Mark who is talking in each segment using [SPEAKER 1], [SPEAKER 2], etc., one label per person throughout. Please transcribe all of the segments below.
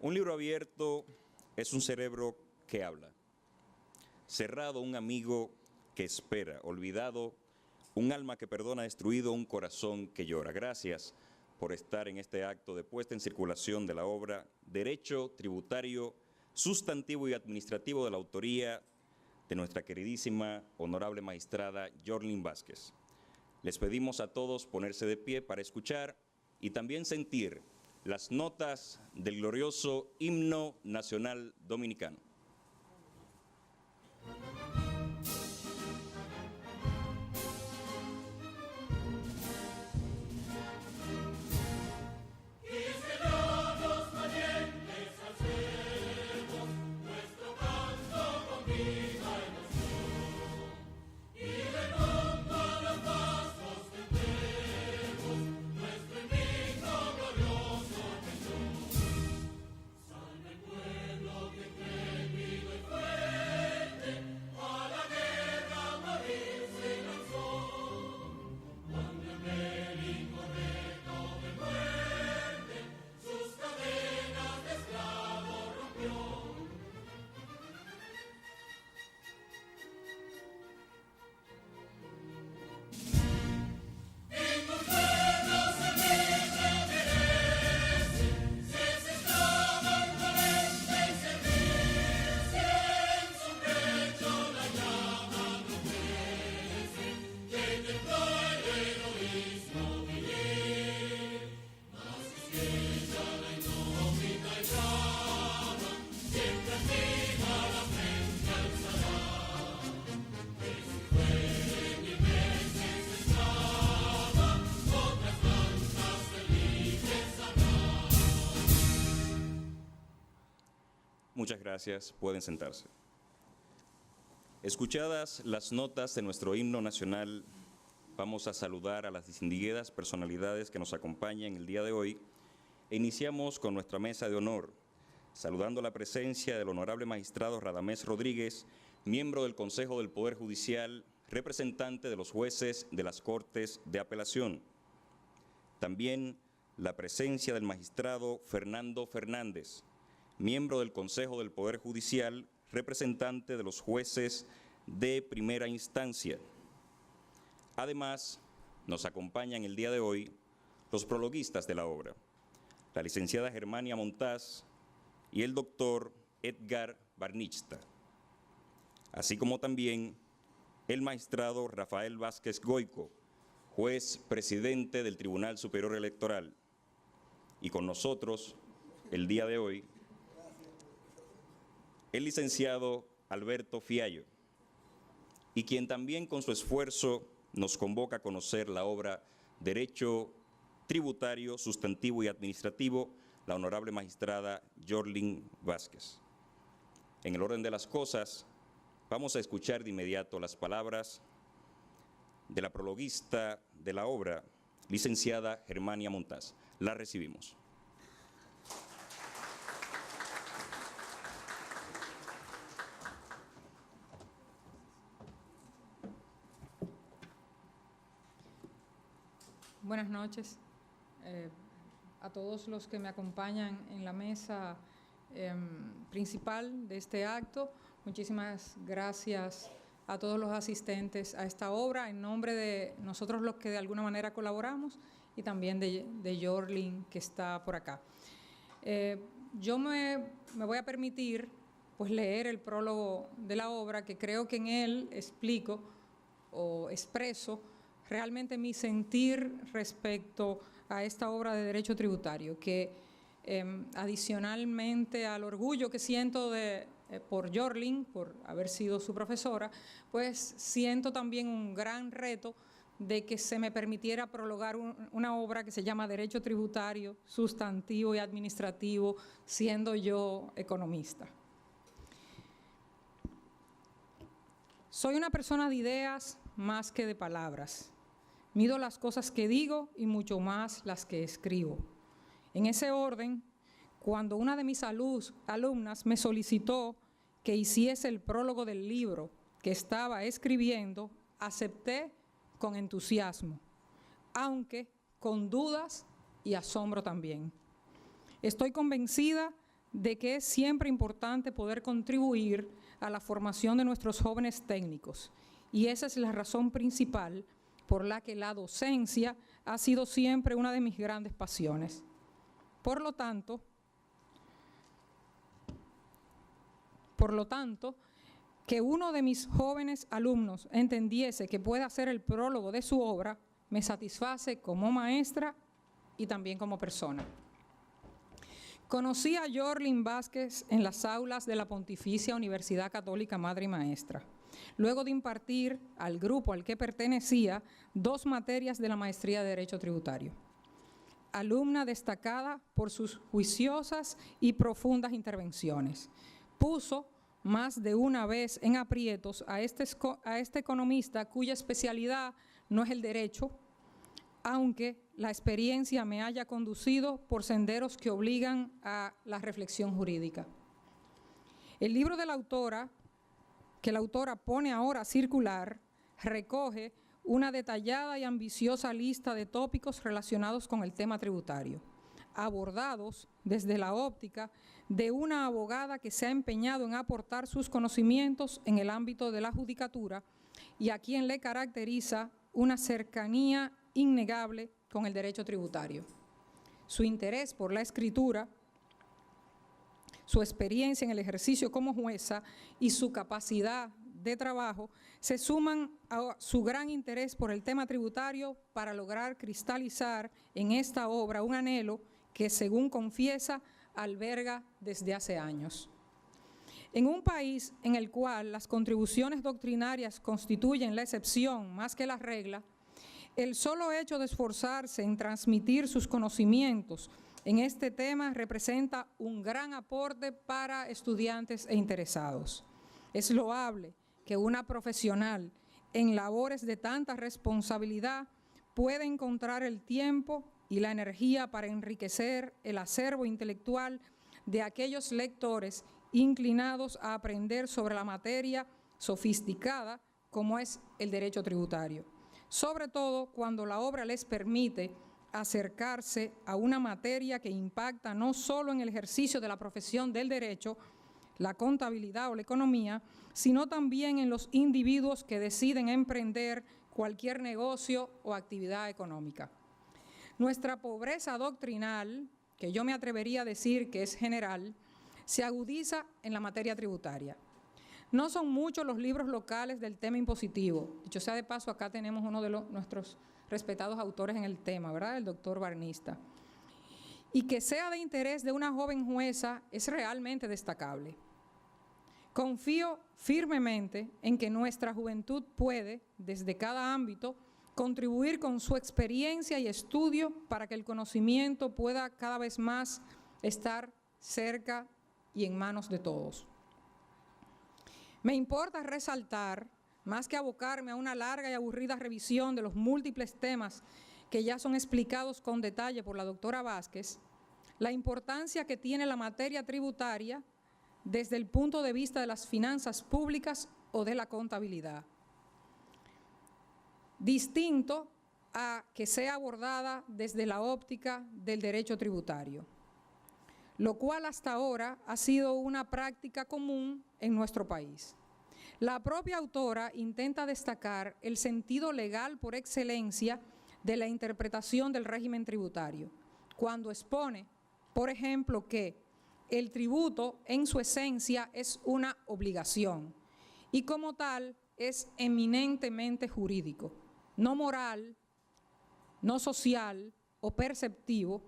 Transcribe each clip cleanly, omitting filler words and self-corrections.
[SPEAKER 1] Un libro abierto es un cerebro que habla. Cerrado, un amigo que espera. Olvidado, un alma que perdona. Destruido, un corazón que llora. Gracias por estar en este acto de puesta en circulación de la obra Derecho Tributario, Sustantivo y Administrativo, de la autoría de nuestra queridísima, honorable magistrada Yorlin Vázquez. Les pedimos a todos ponerse de pie para escuchar y también sentir las notas del glorioso himno nacional dominicano. Muchas gracias. Pueden sentarse. Escuchadas las notas de nuestro himno nacional, vamos a saludar a las distinguidas personalidades que nos acompañan el día de hoy e iniciamos con nuestra mesa de honor, saludando la presencia del honorable magistrado Radamés Rodríguez, miembro del Consejo del Poder Judicial, representante de los jueces de las Cortes de Apelación. También la presencia del magistrado Fernando Fernández, miembro del Consejo del Poder Judicial, representante de los jueces de primera instancia. Además, nos acompañan el día de hoy los prologuistas de la obra, la licenciada Germania Montaz y el doctor Edgar Barnichta, así como también el magistrado Rafael Vázquez Goico, juez presidente del Tribunal Superior Electoral. Y con nosotros, el día de hoy, el licenciado Alberto Fiallo, y quien también con su esfuerzo nos convoca a conocer la obra Derecho Tributario, Sustantivo y Administrativo, la honorable magistrada Yorlin Vázquez. En el orden de las cosas, vamos a escuchar de inmediato las palabras de la prologuista de la obra, licenciada Germania Montaz. La recibimos.
[SPEAKER 2] Buenas noches a todos los que me acompañan en la mesa principal de este acto. Muchísimas gracias a todos los asistentes a esta obra, en nombre de nosotros los que de alguna manera colaboramos y también de Yorlin, que está por acá. Yo me voy a permitir pues, leer el prólogo de la obra, que creo que en él explico o expreso realmente mi sentir respecto a esta obra de derecho tributario, que adicionalmente al orgullo que siento por Yorlin, por haber sido su profesora, pues siento también un gran reto de que se me permitiera prologar una obra que se llama Derecho Tributario, Sustantivo y Administrativo, siendo yo economista. Soy una persona de ideas más que de palabras. Mido las cosas que digo y mucho más las que escribo. En ese orden, cuando una de mis alumnas me solicitó que hiciese el prólogo del libro que estaba escribiendo, acepté con entusiasmo, aunque con dudas y asombro también. Estoy convencida de que es siempre importante poder contribuir a la formación de nuestros jóvenes técnicos, y esa es la razón principal por la que la docencia ha sido siempre una de mis grandes pasiones. Por lo tanto, que uno de mis jóvenes alumnos entendiese que puede hacer el prólogo de su obra me satisface como maestra y también como persona. Conocí a Yorlin Vázquez en las aulas de la Pontificia Universidad Católica Madre y Maestra, luego de impartir al grupo al que pertenecía 2 materias de la maestría de Derecho Tributario. Alumna destacada por sus juiciosas y profundas intervenciones. Puso más de una vez en aprietos a este economista cuya especialidad no es el derecho, aunque la experiencia me haya conducido por senderos que obligan a la reflexión jurídica. El libro de la autora, que la autora pone ahora a circular, recoge una detallada y ambiciosa lista de tópicos relacionados con el tema tributario, abordados desde la óptica de una abogada que se ha empeñado en aportar sus conocimientos en el ámbito de la judicatura y a quien le caracteriza una cercanía innegable con el derecho tributario. Su interés por la escritura, su experiencia en el ejercicio como jueza y su capacidad de trabajo se suman a su gran interés por el tema tributario para lograr cristalizar en esta obra un anhelo que, según confiesa, alberga desde hace años. En un país en el cual las contribuciones doctrinarias constituyen la excepción más que la regla, el solo hecho de esforzarse en transmitir sus conocimientos en este tema representa un gran aporte para estudiantes e interesados. Es loable que una profesional en labores de tanta responsabilidad pueda encontrar el tiempo y la energía para enriquecer el acervo intelectual de aquellos lectores inclinados a aprender sobre la materia sofisticada como es el derecho tributario, sobre todo cuando la obra les permite acercarse a una materia que impacta no solo en el ejercicio de la profesión del derecho, la contabilidad o la economía, sino también en los individuos que deciden emprender cualquier negocio o actividad económica. Nuestra pobreza doctrinal, que yo me atrevería a decir que es general, se agudiza en la materia tributaria. No son muchos los libros locales del tema impositivo. Dicho sea de paso, acá tenemos uno de nuestros respetados autores en el tema, ¿verdad? El doctor Barnista. Y que sea de interés de una joven jueza es realmente destacable. Confío firmemente en que nuestra juventud puede, desde cada ámbito, contribuir con su experiencia y estudio para que el conocimiento pueda cada vez más estar cerca y en manos de todos. Me importa resaltar, más que abocarme a una larga y aburrida revisión de los múltiples temas que ya son explicados con detalle por la doctora Vázquez, la importancia que tiene la materia tributaria desde el punto de vista de las finanzas públicas o de la contabilidad, distinto a que sea abordada desde la óptica del derecho tributario, lo cual hasta ahora ha sido una práctica común en nuestro país. La propia autora intenta destacar el sentido legal por excelencia de la interpretación del régimen tributario, cuando expone, por ejemplo, que el tributo en su esencia es una obligación y como tal es eminentemente jurídico, no moral, no social o perceptivo.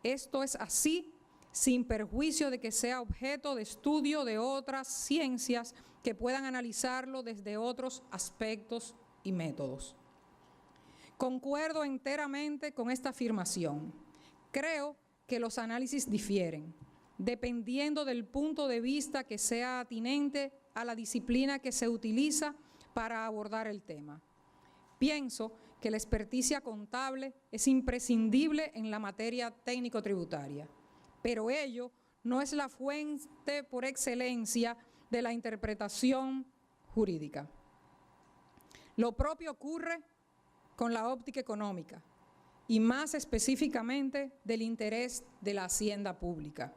[SPEAKER 2] Esto es así sin perjuicio de que sea objeto de estudio de otras ciencias que puedan analizarlo desde otros aspectos y métodos. Concuerdo enteramente con esta afirmación. Creo que los análisis difieren, dependiendo del punto de vista que sea atinente a la disciplina que se utiliza para abordar el tema. Pienso que la experticia contable es imprescindible en la materia técnico-tributaria, pero ello no es la fuente por excelencia de la interpretación jurídica. Lo propio ocurre con la óptica económica y más específicamente del interés de la hacienda pública,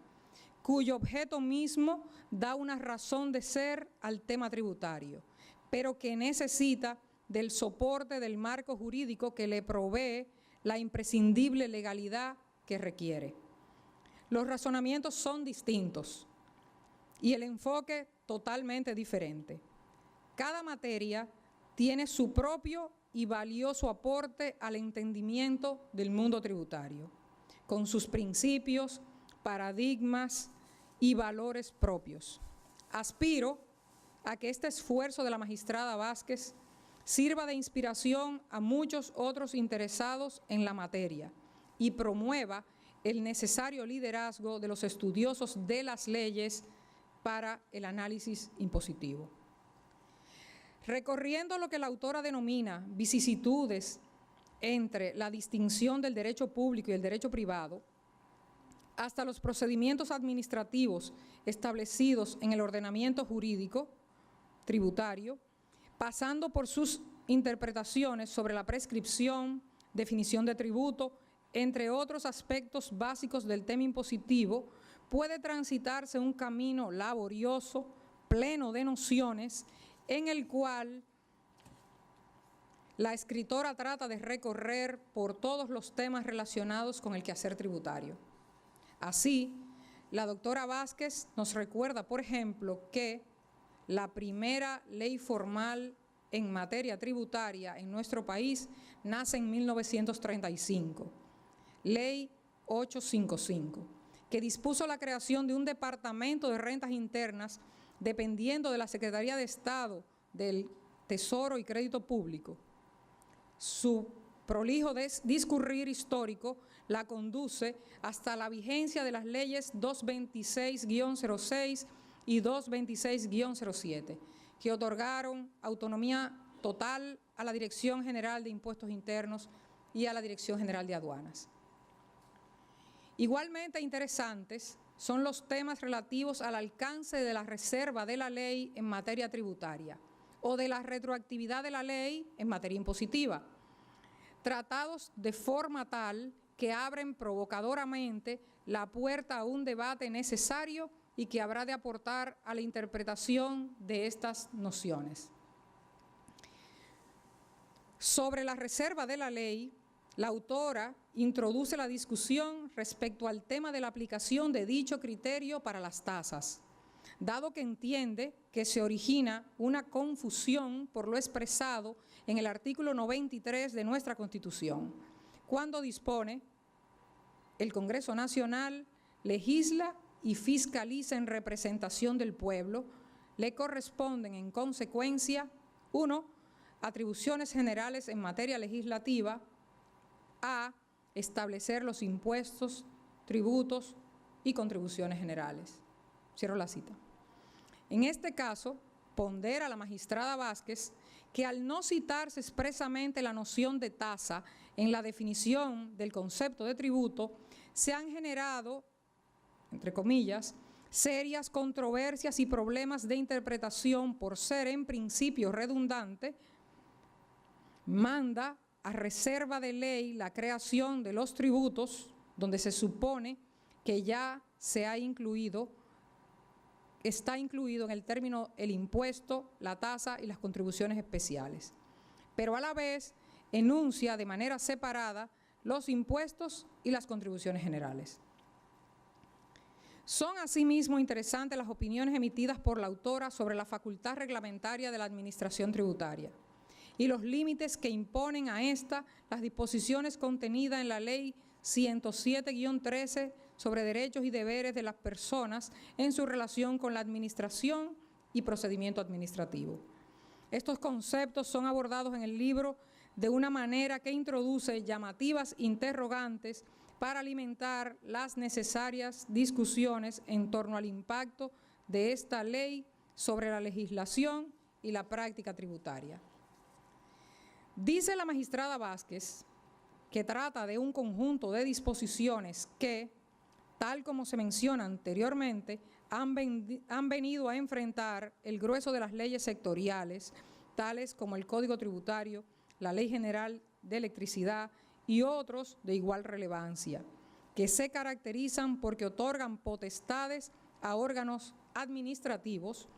[SPEAKER 2] cuyo objeto mismo da una razón de ser al tema tributario, pero que necesita del soporte del marco jurídico que le provee la imprescindible legalidad que requiere. Los razonamientos son distintos y el enfoque totalmente diferente. Cada materia tiene su propio y valioso aporte al entendimiento del mundo tributario, con sus principios, paradigmas y valores propios. Aspiro a que este esfuerzo de la magistrada Vázquez sirva de inspiración a muchos otros interesados en la materia y promueva el necesario liderazgo de los estudiosos de las leyes para el análisis impositivo. Recorriendo lo que la autora denomina vicisitudes entre la distinción del derecho público y el derecho privado, hasta los procedimientos administrativos establecidos en el ordenamiento jurídico tributario, pasando por sus interpretaciones sobre la prescripción, definición de tributo, entre otros aspectos básicos del tema impositivo, puede transitarse un camino laborioso, pleno de nociones, en el cual la escritora trata de recorrer por todos los temas relacionados con el quehacer tributario. Así, la doctora Vázquez nos recuerda, por ejemplo, que la primera ley formal en materia tributaria en nuestro país nace en 1935, Ley 855, que dispuso la creación de un departamento de rentas internas dependiendo de la Secretaría de Estado del Tesoro y Crédito Público. Su prolijo discurrir histórico la conduce hasta la vigencia de las leyes 226-06 y 226-07, que otorgaron autonomía total a la Dirección General de Impuestos Internos y a la Dirección General de Aduanas. Igualmente interesantes son los temas relativos al alcance de la reserva de la ley en materia tributaria o de la retroactividad de la ley en materia impositiva, tratados de forma tal que abren provocadoramente la puerta a un debate necesario y que habrá de aportar a la interpretación de estas nociones. Sobre la reserva de la ley, la autora introduce la discusión respecto al tema de la aplicación de dicho criterio para las tasas, dado que entiende que se origina una confusión por lo expresado en el artículo 93 de nuestra Constitución, cuando dispone: el Congreso Nacional legisla y fiscaliza en representación del pueblo, le corresponden en consecuencia: 1. Atribuciones generales en materia legislativa, a establecer los impuestos, tributos y contribuciones generales. Cierro la cita. En este caso, pondera la magistrada Vázquez que al no citarse expresamente la noción de tasa en la definición del concepto de tributo, se han generado, entre comillas, serias controversias y problemas de interpretación por ser en principio redundante, manda a reserva de ley la creación de los tributos, donde se supone que ya está incluido en el término el impuesto, la tasa y las contribuciones especiales. Pero a la vez enuncia de manera separada los impuestos y las contribuciones generales. Son asimismo interesantes las opiniones emitidas por la autora sobre la facultad reglamentaria de la Administración Tributaria y los límites que imponen a esta las disposiciones contenidas en la Ley 107-13 sobre derechos y deberes de las personas en su relación con la administración y procedimiento administrativo. Estos conceptos son abordados en el libro de una manera que introduce llamativas interrogantes para alimentar las necesarias discusiones en torno al impacto de esta ley sobre la legislación y la práctica tributaria. Dice la magistrada Vázquez que trata de un conjunto de disposiciones que, tal como se menciona anteriormente, han venido a enfrentar el grueso de las leyes sectoriales, tales como el Código Tributario, la Ley General de Electricidad y otros de igual relevancia, que se caracterizan porque otorgan potestades a órganos administrativos,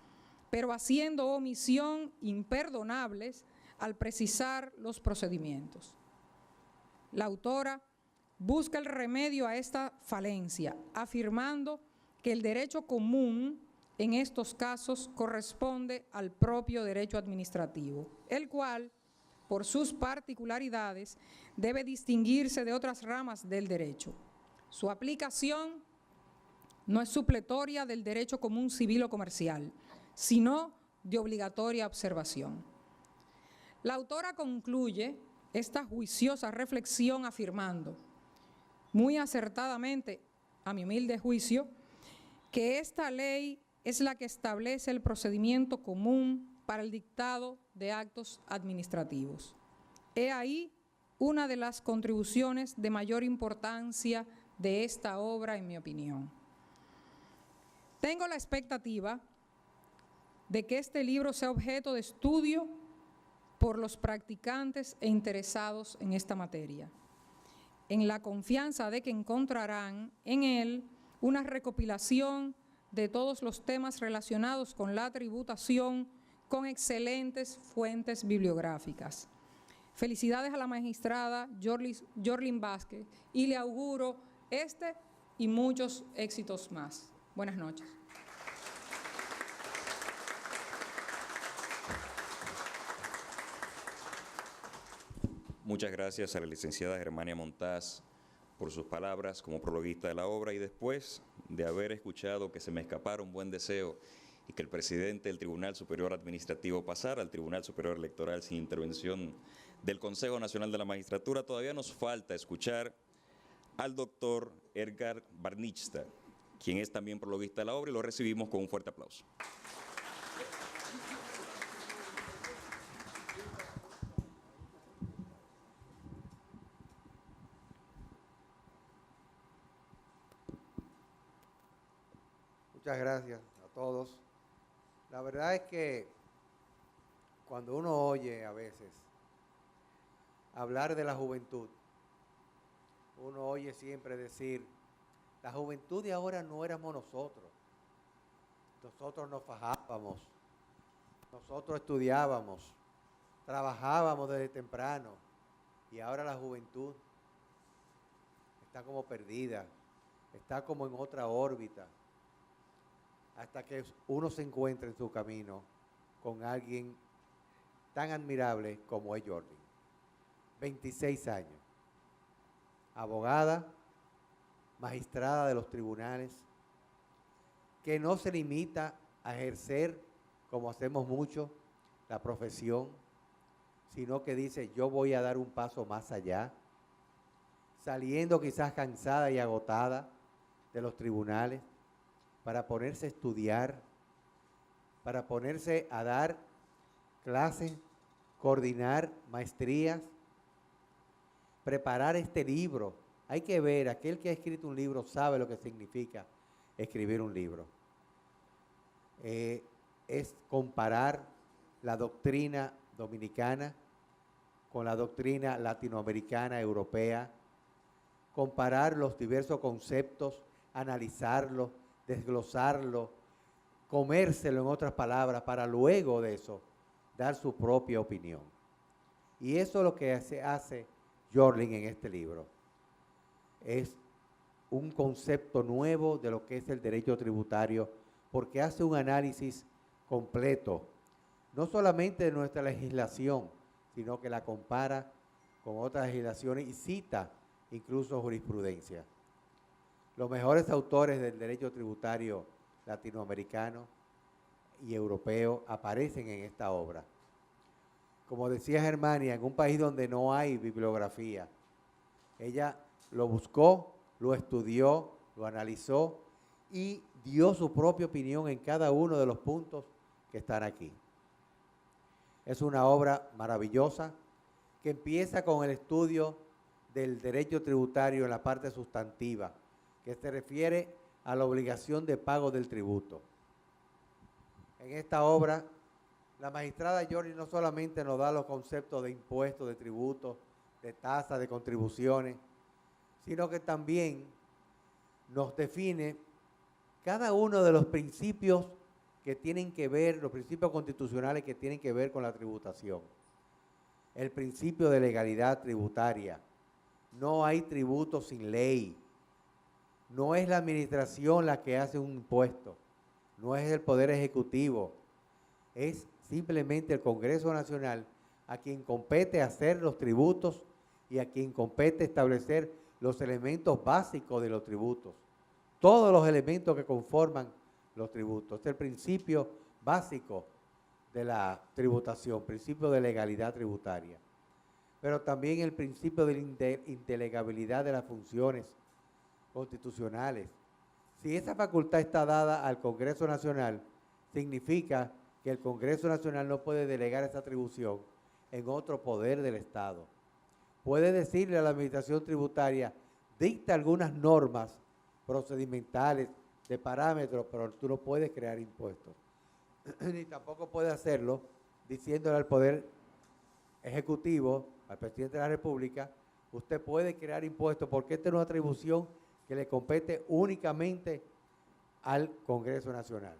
[SPEAKER 2] pero haciendo omisión imperdonables al precisar los procedimientos. La autora busca el remedio a esta falencia, afirmando que el derecho común en estos casos corresponde al propio derecho administrativo, el cual, por sus particularidades, debe distinguirse de otras ramas del derecho. Su aplicación no es supletoria del derecho común civil o comercial, sino de obligatoria observación. La autora concluye esta juiciosa reflexión afirmando, muy acertadamente, a mi humilde juicio, que esta ley es la que establece el procedimiento común para el dictado de actos administrativos. He ahí una de las contribuciones de mayor importancia de esta obra, en mi opinión. Tengo la expectativa de que este libro sea objeto de estudio por los practicantes e interesados en esta materia, en la confianza de que encontrarán en él una recopilación de todos los temas relacionados con la tributación con excelentes fuentes bibliográficas. Felicidades a la magistrada Yorlin Vázquez y le auguro este y muchos éxitos más. Buenas noches.
[SPEAKER 1] Muchas gracias a la licenciada Germania Montaz por sus palabras como prologuista de la obra, y después de haber escuchado que se me escapara un buen deseo y que el presidente del Tribunal Superior Administrativo pasara al Tribunal Superior Electoral sin intervención del Consejo Nacional de la Magistratura, todavía nos falta escuchar al doctor Edgar Barnitzta, quien es también prologuista de la obra, y lo recibimos con un fuerte aplauso.
[SPEAKER 3] Muchas gracias a todos. La verdad es que cuando uno oye a veces hablar de la juventud, uno oye siempre decir, la juventud de ahora no éramos nosotros. Nosotros nos fajábamos, nosotros estudiábamos, trabajábamos desde temprano, y ahora la juventud está como perdida, está como en otra órbita, hasta que uno se encuentre en su camino con alguien tan admirable como es Yorlin. 26 años, abogada, magistrada de los tribunales, que no se limita a ejercer, como hacemos mucho, la profesión, sino que dice, yo voy a dar un paso más allá, saliendo quizás cansada y agotada de los tribunales, para ponerse a estudiar, para ponerse a dar clases, coordinar maestrías, preparar este libro. Hay que ver, aquel que ha escrito un libro sabe lo que significa escribir un libro. Es comparar la doctrina dominicana con la doctrina latinoamericana, europea, comparar los diversos conceptos, analizarlos, desglosarlo, comérselo en otras palabras, para luego de eso dar su propia opinión. Y eso es lo que hace Yorlin en este libro. Es un concepto nuevo de lo que es el derecho tributario, porque hace un análisis completo, no solamente de nuestra legislación, sino que la compara con otras legislaciones y cita incluso jurisprudencia. Los mejores autores del derecho tributario latinoamericano y europeo aparecen en esta obra. Como decía Germania, en un país donde no hay bibliografía, ella lo buscó, lo estudió, lo analizó y dio su propia opinión en cada uno de los puntos que están aquí. Es una obra maravillosa que empieza con el estudio del derecho tributario en la parte sustantiva, que se refiere a la obligación de pago del tributo. En esta obra, la magistrada Yorlin no solamente nos da los conceptos de impuestos, de tributos, de tasas, de contribuciones, sino que también nos define cada uno de los principios que tienen que ver, los principios constitucionales que tienen que ver con la tributación. El principio de legalidad tributaria. No hay tributo sin ley. No es la administración la que hace un impuesto. No es el Poder Ejecutivo. Es simplemente el Congreso Nacional a quien compete hacer los tributos y a quien compete establecer los elementos básicos de los tributos. Todos los elementos que conforman los tributos. Este es el principio básico de la tributación, principio de legalidad tributaria. Pero también el principio de la indelegabilidad de las funciones constitucionales. Si esa facultad está dada al Congreso Nacional, significa que el Congreso Nacional no puede delegar esa atribución en otro poder del Estado. Puede decirle a la Administración Tributaria, dicta algunas normas procedimentales, de parámetros, pero tú no puedes crear impuestos. Ni tampoco puede hacerlo diciéndole al Poder Ejecutivo, al Presidente de la República, usted puede crear impuestos porque esta es una atribución que le compete únicamente al Congreso Nacional.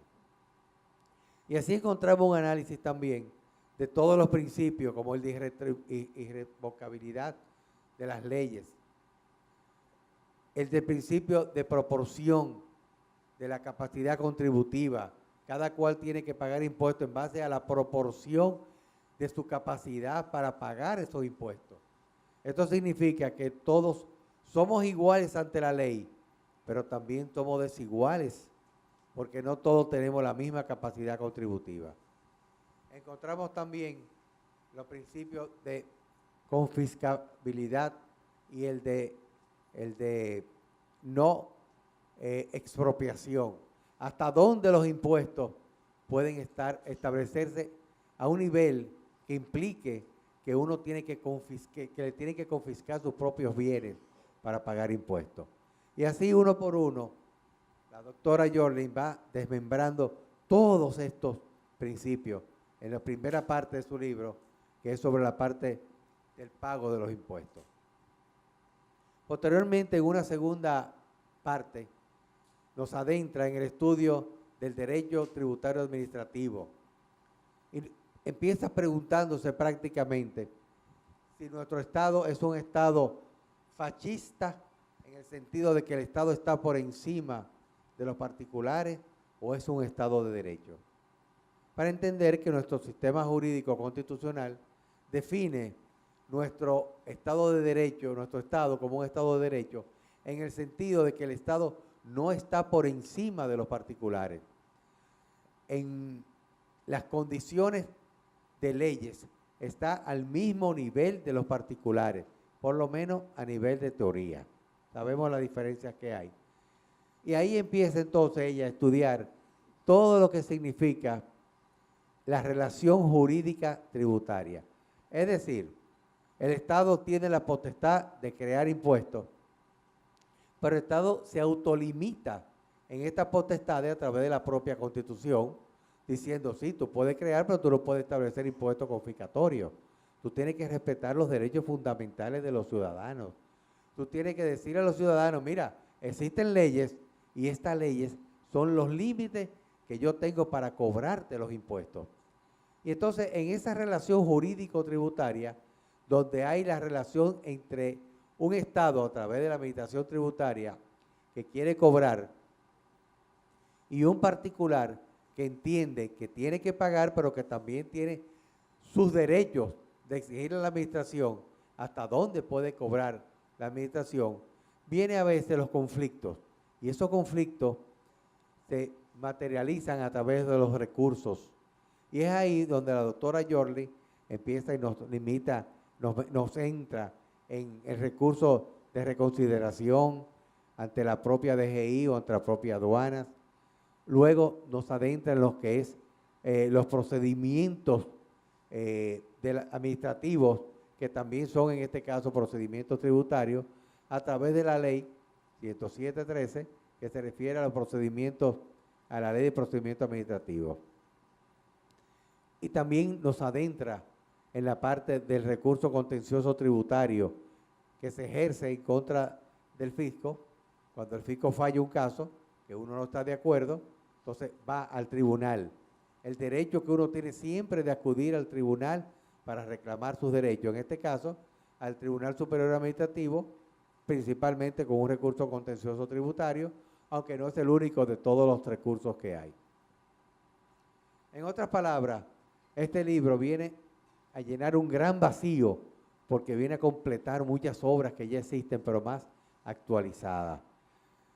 [SPEAKER 3] Y así encontramos un análisis también de todos los principios, como el de irrevocabilidad de las leyes, el del principio de proporción de la capacidad contributiva. Cada cual tiene que pagar impuestos en base a la proporción de su capacidad para pagar esos impuestos. Esto significa que todos somos iguales ante la ley, pero también somos desiguales, porque no todos tenemos la misma capacidad contributiva. Encontramos también los principios de confiscabilidad y el de no expropiación. Hasta dónde los impuestos pueden establecerse a un nivel que implique que uno tiene que le tienen que confiscar sus propios bienes para pagar impuestos. Y así uno por uno, la doctora Yorlin va desmembrando todos estos principios en la primera parte de su libro, que es sobre la parte del pago de los impuestos. Posteriormente, en una segunda parte, nos adentra en el estudio del derecho tributario administrativo. Y empieza preguntándose prácticamente si nuestro Estado es un Estado fascista, en el sentido de que el Estado está por encima de los particulares, o es un Estado de derecho. Para entender que nuestro sistema jurídico constitucional define nuestro Estado de derecho, nuestro Estado como un Estado de derecho, en el sentido de que el Estado no está por encima de los particulares. En las condiciones de leyes está al mismo nivel de los particulares, por lo menos a nivel de teoría. Sabemos las diferencias que hay. Y ahí empieza entonces ella a estudiar todo lo que significa la relación jurídica tributaria. Es decir, el Estado tiene la potestad de crear impuestos, pero el Estado se autolimita en estas potestades a través de la propia Constitución, diciendo, sí, tú puedes crear, pero tú no puedes establecer impuestos confiscatorios. Tú tienes que respetar los derechos fundamentales de los ciudadanos. Tú tienes que decir a los ciudadanos, mira, existen leyes y estas leyes son los límites que yo tengo para cobrarte los impuestos. Y entonces, en esa relación jurídico-tributaria, donde hay la relación entre un Estado a través de la administración tributaria que quiere cobrar y un particular que entiende que tiene que pagar, pero que también tiene sus derechos de exigirle a la administración hasta dónde puede cobrar la administración, viene a veces los conflictos. Y esos conflictos se materializan a través de los recursos. Y es ahí donde la doctora Yorlin empieza y nos limita, nos entra en el recurso de reconsideración ante la propia DGI o ante la propia aduanas. Luego nos adentra en lo que es los procedimientos administrativos, que también son en este caso procedimientos tributarios, a través de la ley 107.13, que se refiere a los procedimientos, a la ley de procedimientos administrativos. Y también nos adentra en la parte del recurso contencioso tributario que se ejerce en contra del fisco Cuando el fisco falla un caso, que uno no está de acuerdo, entonces va al tribunal. El derecho que uno tiene siempre de acudir al tribunal para reclamar sus derechos, en este caso, al Tribunal Superior Administrativo, principalmente con un recurso contencioso tributario, aunque no es el único de todos los recursos que hay. En otras palabras, este libro viene a llenar un gran vacío porque viene a completar muchas obras que ya existen, pero más actualizadas.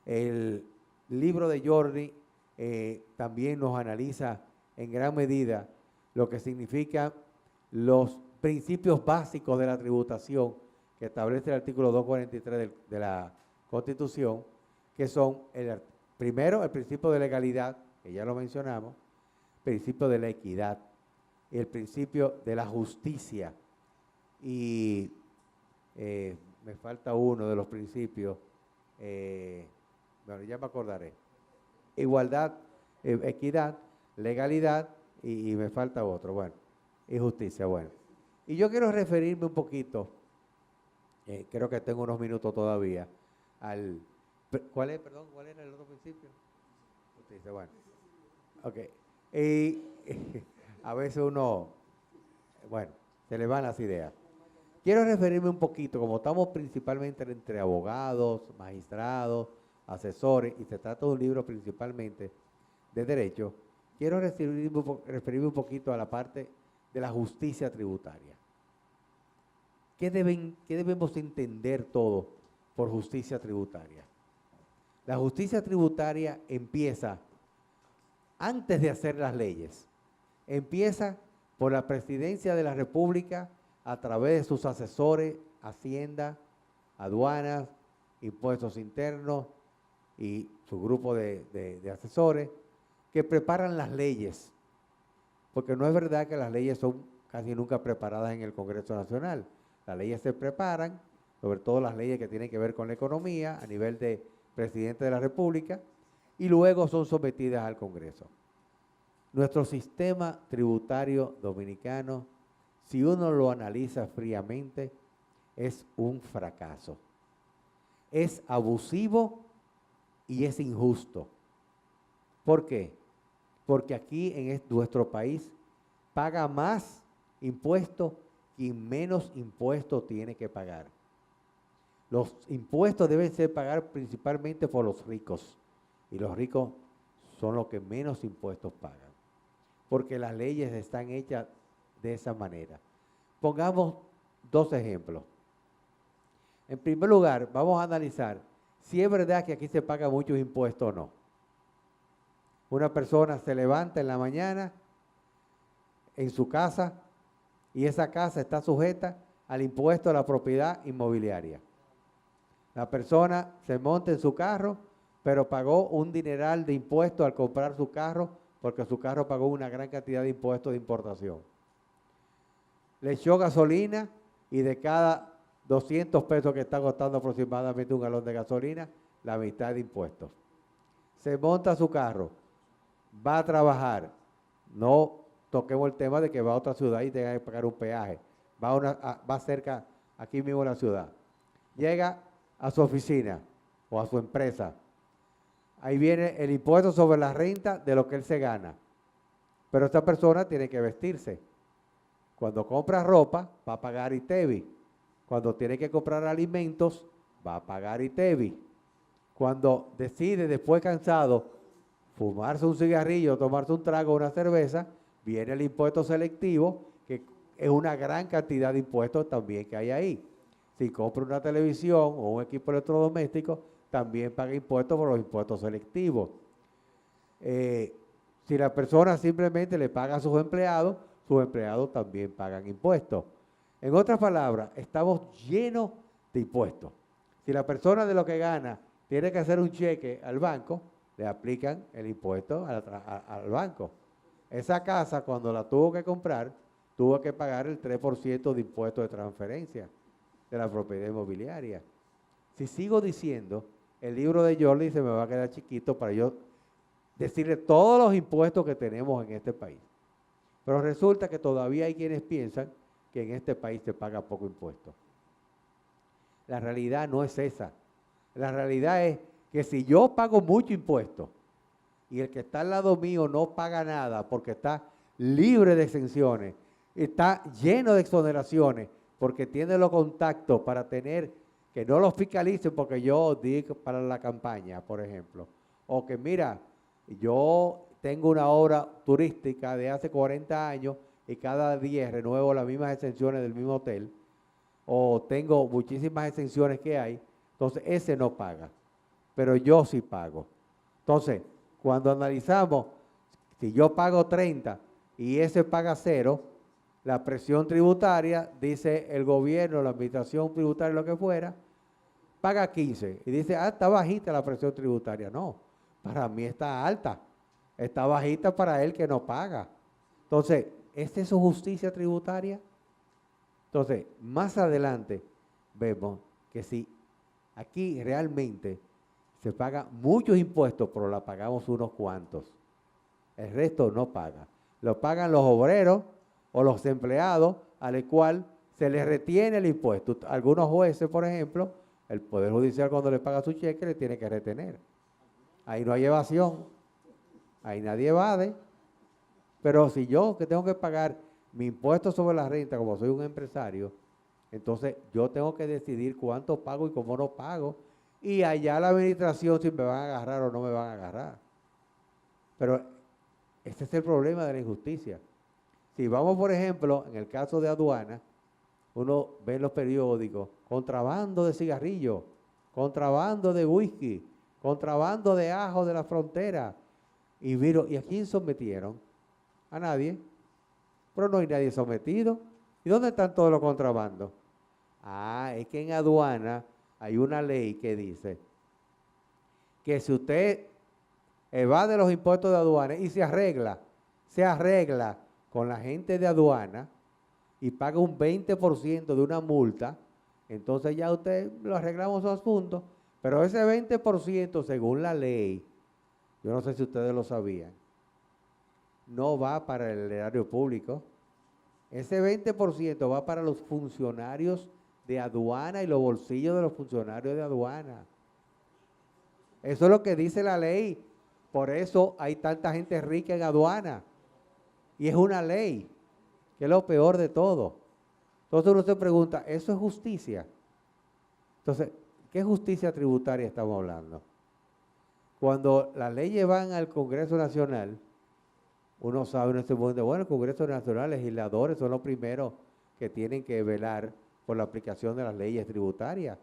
[SPEAKER 3] El libro de Jordi también nos analiza en gran medida lo que significan los principios básicos de la tributación que establece el artículo 243 de la Constitución, que son, primero, el principio de legalidad, que ya lo mencionamos, el principio de la equidad, y el principio de la justicia. Y me falta uno de los principios, bueno, ya me acordaré. Igualdad, equidad, legalidad y me falta otro, bueno, y justicia, bueno. Y yo quiero referirme un poquito, creo que tengo unos minutos todavía, ¿cuál era el otro principio? Justicia, bueno. Ok. Y a veces uno, bueno, se le van las ideas. Quiero referirme un poquito, como estamos principalmente entre abogados, magistrados, asesores, y se trata de un libro principalmente de derecho, quiero referirme un poquito a la parte de la justicia tributaria. ¿Qué debemos entender todos por justicia tributaria? La justicia tributaria empieza antes de hacer las leyes. Empieza por la Presidencia de la República a través de sus asesores, Hacienda, aduanas, impuestos internos y su grupo de asesores que preparan las leyes. Porque no es verdad que las leyes son casi nunca preparadas en el Congreso Nacional. Las leyes se preparan, sobre todo las leyes que tienen que ver con la economía, a nivel de Presidente de la República, y luego son sometidas al Congreso. Nuestro sistema tributario dominicano, si uno lo analiza fríamente, es un fracaso. Es abusivo y es injusto. ¿Por qué? Porque aquí en nuestro país paga más impuestos quien menos impuestos tiene que pagar. Los impuestos deben ser pagados principalmente por los ricos, y los ricos son los que menos impuestos pagan, porque las leyes están hechas de esa manera. Pongamos dos ejemplos. En primer lugar, vamos a analizar si es verdad que aquí se paga muchos impuestos o no. Una persona se levanta en la mañana en su casa y esa casa está sujeta al impuesto a la propiedad inmobiliaria. La persona se monta en su carro, pero pagó un dineral de impuestos al comprar su carro porque su carro pagó una gran cantidad de impuestos de importación. Le echó gasolina y de cada 200 pesos que está costando aproximadamente un galón de gasolina, la mitad de impuestos. Se monta su carro, va a trabajar, no toquemos el tema de que va a otra ciudad y tenga que pagar un peaje, va cerca, aquí mismo en la ciudad. Llega a su oficina o a su empresa, ahí viene el impuesto sobre la renta de lo que él se gana, pero esta persona tiene que vestirse. Cuando compra ropa, va a pagar ITEVI. Cuando tiene que comprar alimentos, va a pagar ITEVI. Cuando decide, después cansado, fumarse un cigarrillo, tomarse un trago o una cerveza, viene el impuesto selectivo, que es una gran cantidad de impuestos también que hay ahí. Si compra una televisión o un equipo electrodoméstico, también paga impuestos por los impuestos selectivos. Si la persona simplemente le paga a sus empleados también pagan impuestos. En otras palabras, estamos llenos de impuestos. Si la persona de lo que gana tiene que hacer un cheque al banco, le aplican el impuesto al banco. Esa casa, cuando la tuvo que comprar, tuvo que pagar el 3% de impuesto de transferencia de la propiedad inmobiliaria. Si sigo diciendo, el libro de Jordi se me va a quedar chiquito para yo decirle todos los impuestos que tenemos en este país. Pero resulta que todavía hay quienes piensan que en este país se paga poco impuesto. La realidad no es esa. La realidad es que si yo pago mucho impuesto y el que está al lado mío no paga nada porque está libre de exenciones, está lleno de exoneraciones porque tiene los contactos para tener, que no los fiscalicen porque yo di para la campaña, por ejemplo, o que mira, yo tengo una obra turística de hace 40 años y cada día renuevo las mismas exenciones del mismo hotel, o tengo muchísimas exenciones que hay, entonces ese no paga, pero yo sí pago. Entonces, cuando analizamos, si yo pago 30 y ese paga 0, la presión tributaria, dice el gobierno, la administración tributaria, lo que fuera, paga 15. Y dice, está bajita la presión tributaria. No, para mí está alta. Está bajita para él que no paga. Entonces, ¿esta es su justicia tributaria? Entonces, más adelante vemos que si aquí realmente se pagan muchos impuestos, pero la pagamos unos cuantos. El resto no paga. Lo pagan los obreros o los empleados, al cual se les retiene el impuesto. Algunos jueces, por ejemplo, el Poder Judicial cuando le paga su cheque le tiene que retener. Ahí no hay evasión, ahí nadie evade. Pero si yo que tengo que pagar mi impuesto sobre la renta, como soy un empresario, entonces yo tengo que decidir cuánto pago y cómo no pago. Y allá la administración si me van a agarrar o no me van a agarrar. Pero ese es el problema de la injusticia. Si vamos, por ejemplo, en el caso de aduana, uno ve en los periódicos, contrabando de cigarrillos, contrabando de whisky, contrabando de ajo de la frontera. ¿Y a quién sometieron? A nadie. Pero no hay nadie sometido. ¿Y dónde están todos los contrabandos? Es que en aduana hay una ley que dice que si usted evade los impuestos de aduana y se arregla con la gente de aduana y paga un 20% de una multa, entonces ya usted lo arreglamos su asunto, pero ese 20% según la ley, yo no sé si ustedes lo sabían, no va para el erario público. Ese 20% va para los funcionarios de aduana y los bolsillos de los funcionarios de aduana. Eso es lo que dice la ley. Por eso hay tanta gente rica en aduana. Y es una ley, que es lo peor de todo. Entonces uno se pregunta, ¿eso es justicia? Entonces, ¿qué justicia tributaria estamos hablando? Cuando las leyes van al Congreso Nacional, uno sabe en este momento, bueno, el Congreso Nacional, legisladores son los primeros que tienen que velar por la aplicación de las leyes tributarias.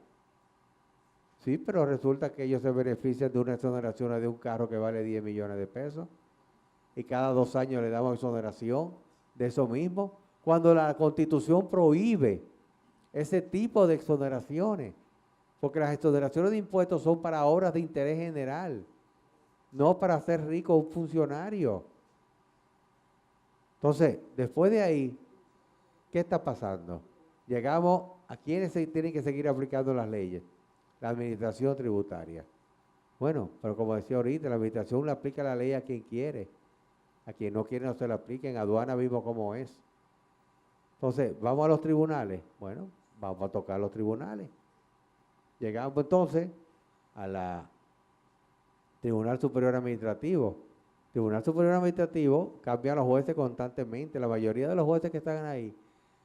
[SPEAKER 3] Sí, pero resulta que ellos se benefician de una exoneración de un carro que vale 10 millones de pesos y cada 2 años le damos exoneración de eso mismo, cuando la Constitución prohíbe ese tipo de exoneraciones, porque las exoneraciones de impuestos son para obras de interés general, no para hacer rico un funcionario. Entonces, después de ahí, ¿qué está pasando? Llegamos a quienes se tienen que seguir aplicando las leyes. La administración tributaria. Bueno, pero como decía ahorita, la administración le aplica la ley a quien quiere. A quien no quiere no se la aplica. En aduana mismo como es. Entonces, ¿vamos a los tribunales? Bueno, vamos a tocar los tribunales. Llegamos entonces a la Tribunal Superior Administrativo. Tribunal Superior Administrativo cambia a los jueces constantemente. La mayoría de los jueces que están ahí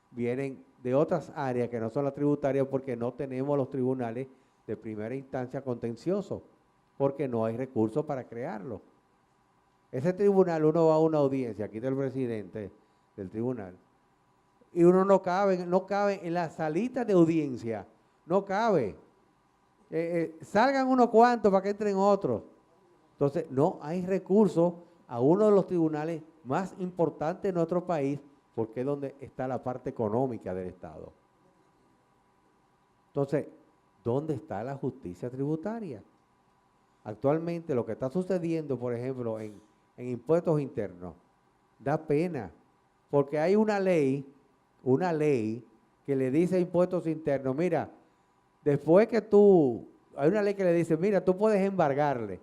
[SPEAKER 3] vienen de otras áreas que no son las tributarias porque no tenemos los tribunales de primera instancia contencioso, porque no hay recursos para crearlo. Ese tribunal, uno va a una audiencia aquí del presidente del tribunal y uno no cabe en la salita de audiencia, no cabe. Salgan unos cuantos para que entren otros. Entonces, no hay recursos a uno de los tribunales más importantes de nuestro país, porque es donde está la parte económica del Estado. Entonces, ¿dónde está la justicia tributaria? Actualmente lo que está sucediendo, por ejemplo, en impuestos internos, da pena, porque hay una ley que le dice a impuestos internos, mira, después que hay una ley que le dice, mira, tú puedes embargarle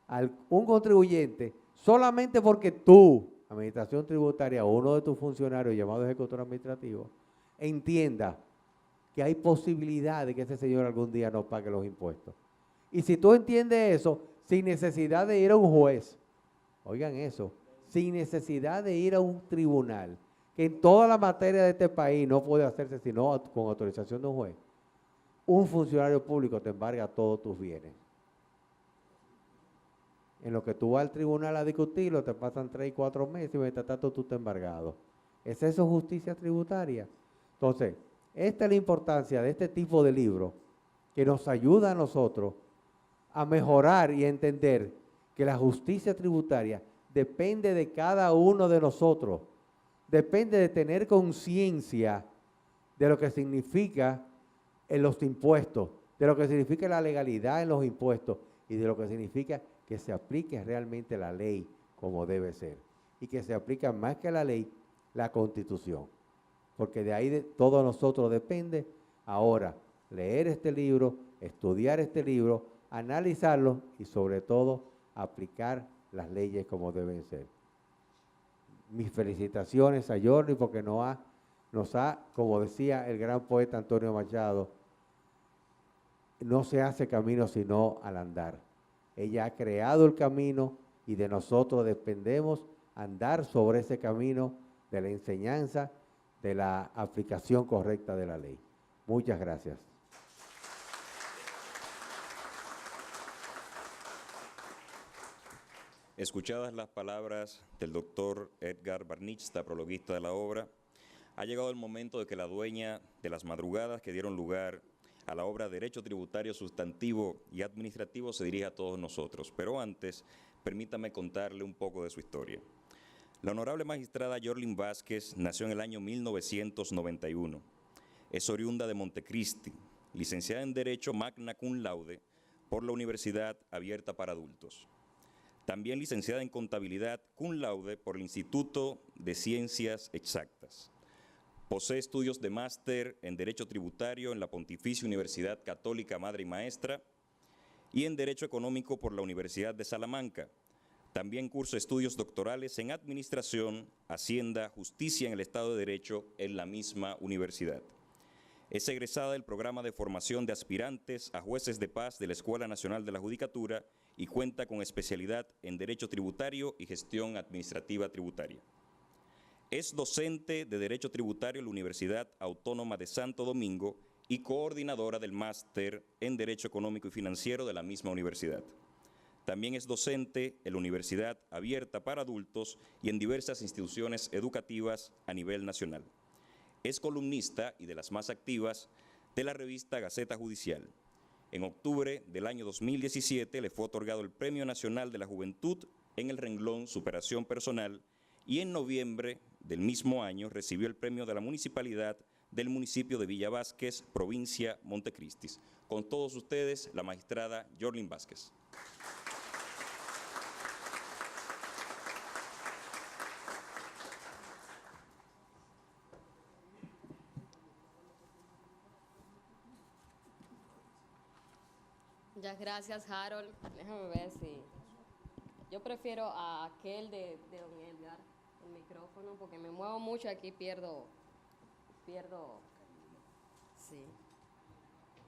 [SPEAKER 3] a un contribuyente solamente porque tú, administración tributaria o uno de tus funcionarios llamado ejecutor administrativo, entienda que hay posibilidad de que ese señor algún día no pague los impuestos. Y si tú entiendes eso, sin necesidad de ir a un juez, oigan eso, sin necesidad de ir a un tribunal, que en toda la materia de este país no puede hacerse sino con autorización de un juez, un funcionario público te embarga todos tus bienes. En lo que tú vas al tribunal a discutirlo, te pasan 3 y 4 meses y mientras tanto tú estás embargado. ¿Es eso justicia tributaria? Entonces, esta es la importancia de este tipo de libros que nos ayuda a nosotros a mejorar y a entender que la justicia tributaria depende de cada uno de nosotros. Depende de tener conciencia de lo que significa en los impuestos, de lo que significa la legalidad en los impuestos y de lo que significa que se aplique realmente la ley como debe ser y que se aplique más que la ley, la Constitución. Porque de ahí todo nosotros depende. Ahora, leer este libro, estudiar este libro, analizarlo y sobre todo aplicar las leyes como deben ser. Mis felicitaciones a Jordi porque nos ha, como decía el gran poeta Antonio Machado, no se hace camino sino al andar. Ella ha creado el camino y de nosotros dependemos andar sobre ese camino de la enseñanza, de la aplicación correcta de la ley. Muchas gracias.
[SPEAKER 1] Escuchadas las palabras del doctor Edgar Barnizta, prologuista de la obra, ha llegado el momento de que la dueña de las madrugadas que dieron lugar a la obra Derecho Tributario Sustantivo y Administrativo se dirija a todos nosotros. Pero antes, permítame contarle un poco de su historia. La honorable magistrada Yorlin Vázquez nació en el año 1991. Es oriunda de Montecristi, licenciada en Derecho magna cum laude por la Universidad Abierta para Adultos. También licenciada en Contabilidad cum laude por el Instituto de Ciencias Exactas. Posee estudios de máster en Derecho Tributario en la Pontificia Universidad Católica Madre y Maestra y en Derecho Económico por la Universidad de Salamanca. También cursa estudios doctorales en Administración, Hacienda, Justicia en el Estado de Derecho en la misma universidad. Es egresada del programa de formación de aspirantes a jueces de paz de la Escuela Nacional de la Judicatura y cuenta con especialidad en Derecho Tributario y Gestión Administrativa Tributaria. Es docente de Derecho Tributario en la Universidad Autónoma de Santo Domingo y coordinadora del máster en Derecho Económico y Financiero de la misma universidad. También es docente en la Universidad Abierta para Adultos y en diversas instituciones educativas a nivel nacional. Es columnista y de las más activas de la revista Gaceta Judicial. En octubre del año 2017 le fue otorgado el Premio Nacional de la Juventud en el renglón Superación Personal y en noviembre del mismo año recibió el premio de la Municipalidad del municipio de Villa Vázquez, provincia Montecristi. Con todos ustedes, la magistrada Yorlin Vázquez.
[SPEAKER 4] Muchas gracias, Harold. Déjame ver si... Yo prefiero a aquel de don Edgar, el micrófono, porque me muevo mucho aquí, pierdo... Sí. Bien.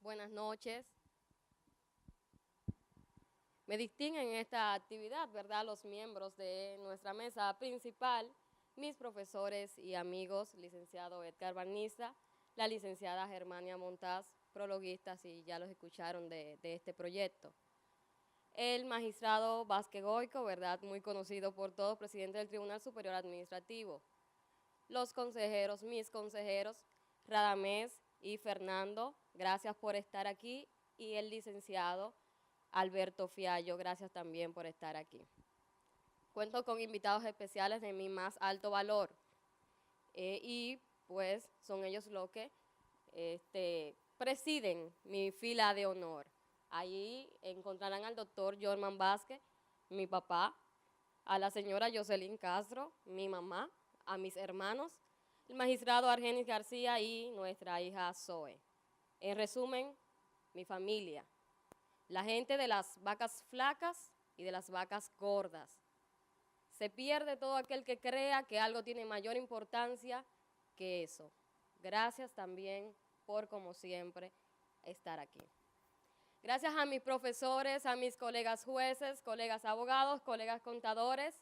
[SPEAKER 4] Buenas noches. Me distinguen en esta actividad, ¿verdad?, los miembros de nuestra mesa principal, mis profesores y amigos, licenciado Edgar Barnizta, la licenciada Germania Montaz, prologuistas, y ya los escucharon de este proyecto. El magistrado Vázquez Goico, ¿verdad?, muy conocido por todos, presidente del Tribunal Superior Administrativo. Los consejeros, mis consejeros, Radamés y Fernando, gracias por estar aquí, y el licenciado Alberto Fiallo, gracias también por estar aquí. Cuento con invitados especiales de mi más alto valor y pues son ellos los que presiden mi fila de honor. Allí encontrarán al doctor Jorman Vázquez, mi papá, a la señora Jocelyn Castro, mi mamá, a mis hermanos, el magistrado Argenis García y nuestra hija Zoe. En resumen, mi familia. La gente de las vacas flacas y de las vacas gordas. Se pierde todo aquel que crea que algo tiene mayor importancia que eso. Gracias también por, como siempre, estar aquí. Gracias a mis profesores, a mis colegas jueces, colegas abogados, colegas contadores,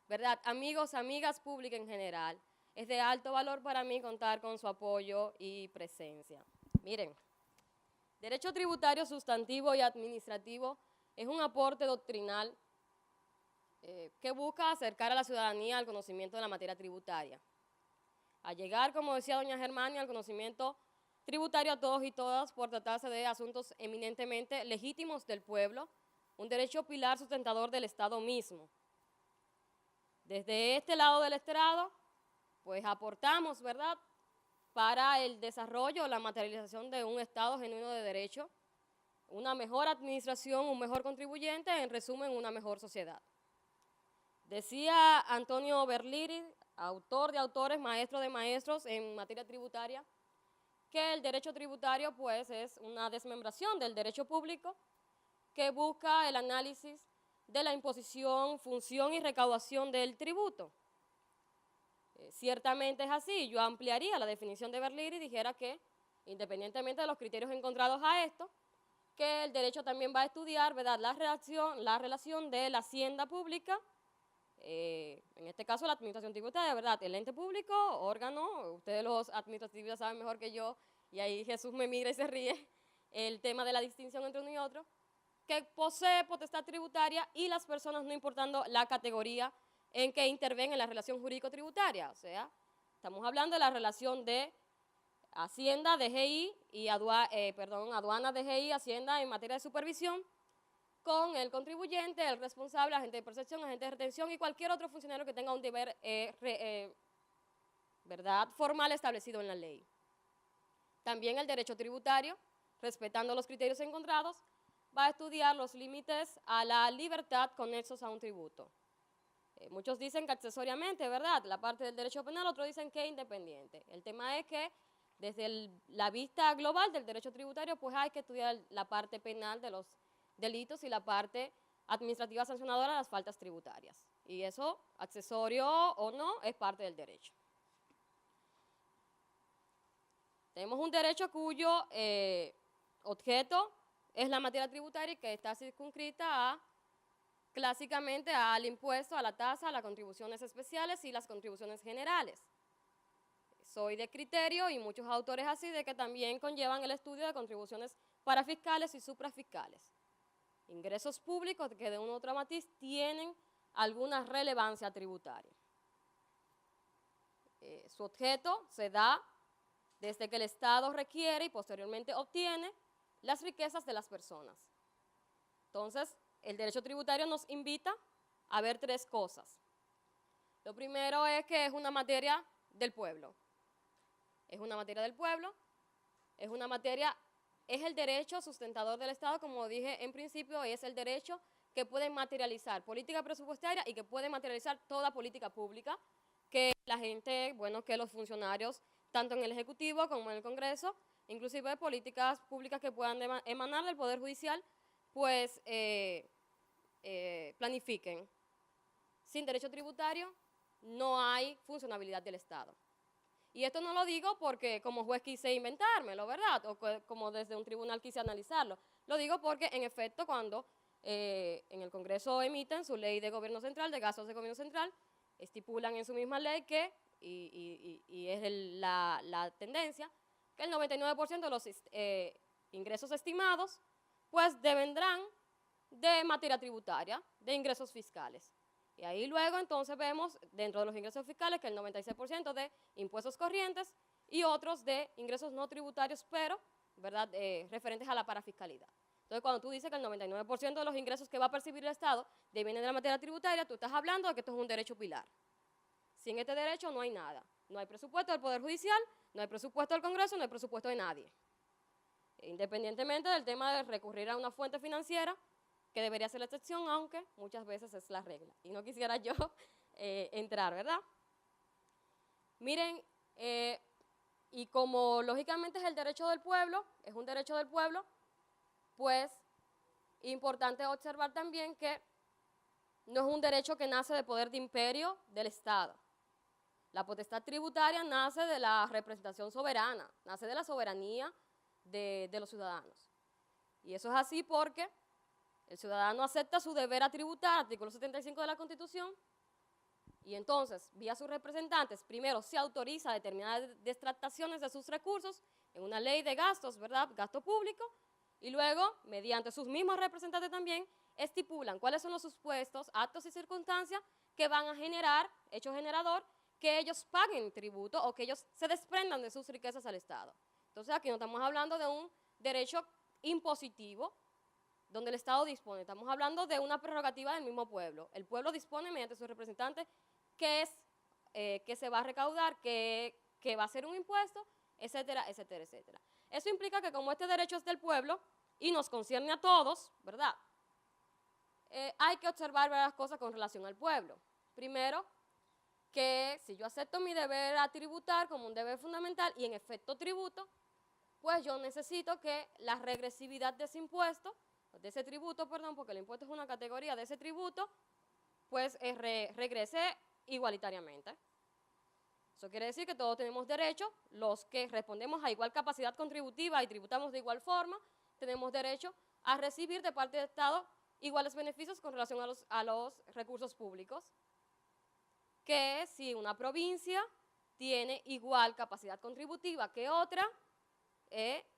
[SPEAKER 4] ¿verdad? Amigos, amigas públicas en general. Es de alto valor para mí contar con su apoyo y presencia. Miren, derecho tributario, sustantivo y administrativo es un aporte doctrinal que busca acercar a la ciudadanía al conocimiento de la materia tributaria. A llegar, como decía doña Germania, al conocimiento tributario a todos y todas por tratarse de asuntos eminentemente legítimos del pueblo, un derecho pilar sustentador del Estado mismo. Desde este lado del estrado, pues aportamos, ¿verdad?, para el desarrollo, la materialización de un Estado genuino de derecho, una mejor administración, un mejor contribuyente, en resumen, una mejor sociedad. Decía Antonio Berliri, autor de autores, maestro de maestros en materia tributaria, que el derecho tributario pues es una desmembración del derecho público que busca el análisis de la imposición, función y recaudación del tributo. Ciertamente es así. Yo ampliaría la definición de Berliri y dijera que, independientemente de los criterios encontrados a esto, que el derecho también va a estudiar, ¿verdad?, la relación de la hacienda pública, en este caso la administración tributaria, ¿verdad?, el ente público, órgano, ustedes los administrativos saben mejor que yo, y ahí Jesús me mira y se ríe, el tema de la distinción entre uno y otro, que posee potestad tributaria y las personas, no importando la categoría en que intervenga en la relación jurídico-tributaria. O sea, estamos hablando de la relación de Hacienda, DGI y aduana, DGI, Hacienda en materia de supervisión, con el contribuyente, el responsable, agente de percepción, agente de retención y cualquier otro funcionario que tenga un deber ¿verdad?, formal establecido en la ley. También el derecho tributario, respetando los criterios encontrados, va a estudiar los límites a la libertad conexos a un tributo. Muchos dicen que accesoriamente, ¿verdad?, la parte del derecho penal, otros dicen que independiente. El tema es que desde la vista global del derecho tributario, pues hay que estudiar la parte penal de los delitos y la parte administrativa sancionadora de las faltas tributarias. Y eso, accesorio o no, es parte del derecho. Tenemos un derecho cuyo objeto es la materia tributaria y que está circunscrita clásicamente al impuesto, a la tasa, a las contribuciones especiales y las contribuciones generales. Soy de criterio, y muchos autores así, de que también conllevan el estudio de contribuciones parafiscales y suprafiscales. Ingresos públicos que de una u otra matiz tienen alguna relevancia tributaria. Su objeto se da desde que el Estado requiere y posteriormente obtiene las riquezas de las personas. Entonces, el derecho tributario nos invita a ver tres cosas. Lo primero es que es una materia del pueblo. Es una materia del pueblo, es el derecho sustentador del Estado, como dije en principio, es el derecho que puede materializar política presupuestaria y que puede materializar toda política pública que la gente, bueno, que los funcionarios, tanto en el Ejecutivo como en el Congreso, inclusive políticas públicas que puedan emanar del Poder Judicial, pues planifiquen. Sin derecho tributario no hay funcionabilidad del Estado. Y esto no lo digo porque como juez quise inventármelo, ¿verdad? O como desde un tribunal quise analizarlo. Lo digo porque, en efecto, cuando en el Congreso emiten su ley de gobierno central, de gastos de gobierno central, estipulan en su misma ley que, y es la tendencia, que el 99% de los ingresos estimados, pues devendrán de materia tributaria, de ingresos fiscales. Y ahí luego entonces vemos dentro de los ingresos fiscales que el 96% de impuestos corrientes y otros de ingresos no tributarios, pero, ¿verdad?, referentes a la parafiscalidad. Entonces, cuando tú dices que el 99% de los ingresos que va a percibir el Estado vienen de la materia tributaria, tú estás hablando de que esto es un derecho pilar. Sin este derecho no hay nada. No hay presupuesto del Poder Judicial, no hay presupuesto del Congreso, no hay presupuesto de nadie. Independientemente del tema de recurrir a una fuente financiera, que debería ser la excepción, aunque muchas veces es la regla. Y no quisiera yo entrar, ¿verdad? Miren, y como lógicamente es el derecho del pueblo, es un derecho del pueblo, pues importante observar también que no es un derecho que nace de poder de imperio del Estado. La potestad tributaria nace de la representación soberana, nace de la soberanía de los ciudadanos. Y eso es así porque el ciudadano acepta su deber a tributar, artículo 75 de la Constitución, y entonces, vía sus representantes, primero se autoriza determinadas detractaciones de sus recursos en una ley de gastos, ¿verdad? Gasto público, y luego, mediante sus mismos representantes también, estipulan cuáles son los supuestos, actos y circunstancias que van a generar, hecho generador, que ellos paguen tributo o que ellos se desprendan de sus riquezas al Estado. Entonces, aquí no estamos hablando de un derecho impositivo, donde el Estado dispone, estamos hablando de una prerrogativa del mismo pueblo. El pueblo dispone mediante sus representantes que se va a recaudar, que va a ser un impuesto, etcétera, etcétera, etcétera. Eso implica que como este derecho es del pueblo y nos concierne a todos, ¿verdad? Hay que observar varias cosas con relación al pueblo. Primero, que si yo acepto mi deber a tributar como un deber fundamental y en efecto tributo, pues yo necesito que la regresividad de ese impuesto, de ese tributo, perdón, porque el impuesto es una categoría de ese tributo, pues regrese igualitariamente. Eso quiere decir que todos tenemos derecho, los que respondemos a igual capacidad contributiva y tributamos de igual forma, tenemos derecho a recibir de parte del Estado iguales beneficios con relación a los recursos públicos, que si una provincia tiene igual capacidad contributiva que otra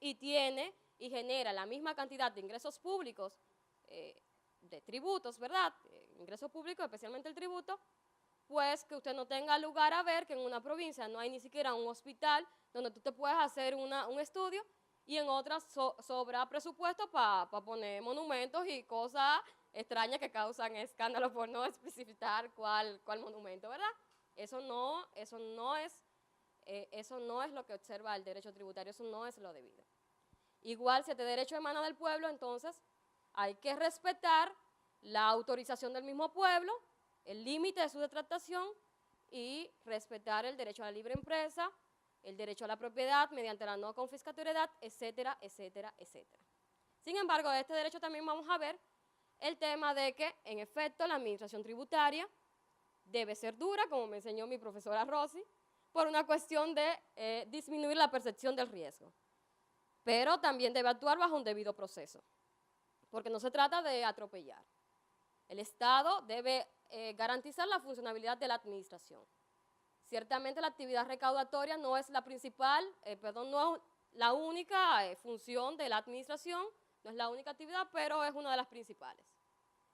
[SPEAKER 4] y genera la misma cantidad de ingresos públicos, de tributos, ¿verdad? Ingresos públicos, especialmente el tributo, pues que usted no tenga lugar a ver que en una provincia no hay ni siquiera un hospital donde tú te puedas hacer un estudio y en otras sobra presupuesto para poner monumentos y cosas extrañas que causan escándalo por no especificar cuál monumento, ¿verdad? Eso no es lo que observa el derecho tributario, eso no es lo debido. Igual, si este derecho emana del pueblo, entonces hay que respetar la autorización del mismo pueblo, el límite de su detractación y respetar el derecho a la libre empresa, el derecho a la propiedad mediante la no confiscatoriedad, etcétera, etcétera, etcétera. Sin embargo, de este derecho también vamos a ver el tema de que, en efecto, la administración tributaria debe ser dura, como me enseñó mi profesora Rosy, por una cuestión de disminuir la percepción del riesgo. Pero también debe actuar bajo un debido proceso, porque no se trata de atropellar. El Estado debe garantizar la funcionabilidad de la administración. Ciertamente la actividad recaudatoria no es la principal, no es la única función de la administración, no es la única actividad, pero es una de las principales.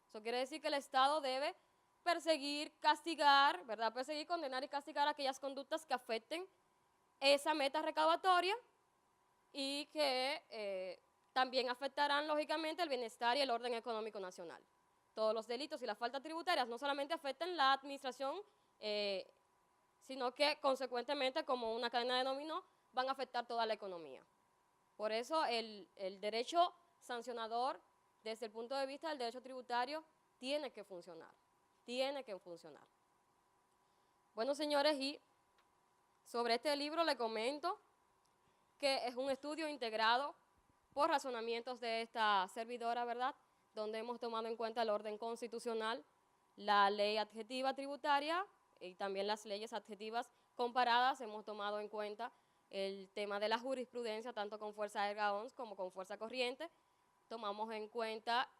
[SPEAKER 4] Eso quiere decir que el Estado debe perseguir, castigar, ¿verdad? Perseguir, condenar y castigar aquellas conductas que afecten esa meta recaudatoria y que también afectarán, lógicamente, el bienestar y el orden económico nacional. Todos los delitos y las faltas tributarias no solamente afectan la administración, sino que, consecuentemente, como una cadena de dominó, van a afectar toda la economía. Por eso, el derecho sancionador, desde el punto de vista del derecho tributario, tiene que funcionar. Tiene que funcionar. Bueno, señores, y sobre este libro le comento que es un estudio integrado por razonamientos de esta servidora, ¿verdad?, donde hemos tomado en cuenta el orden constitucional, la ley adjetiva tributaria y también las leyes adjetivas comparadas. Hemos tomado en cuenta el tema de la jurisprudencia, tanto con fuerza erga ons como con fuerza corriente. Tomamos en cuenta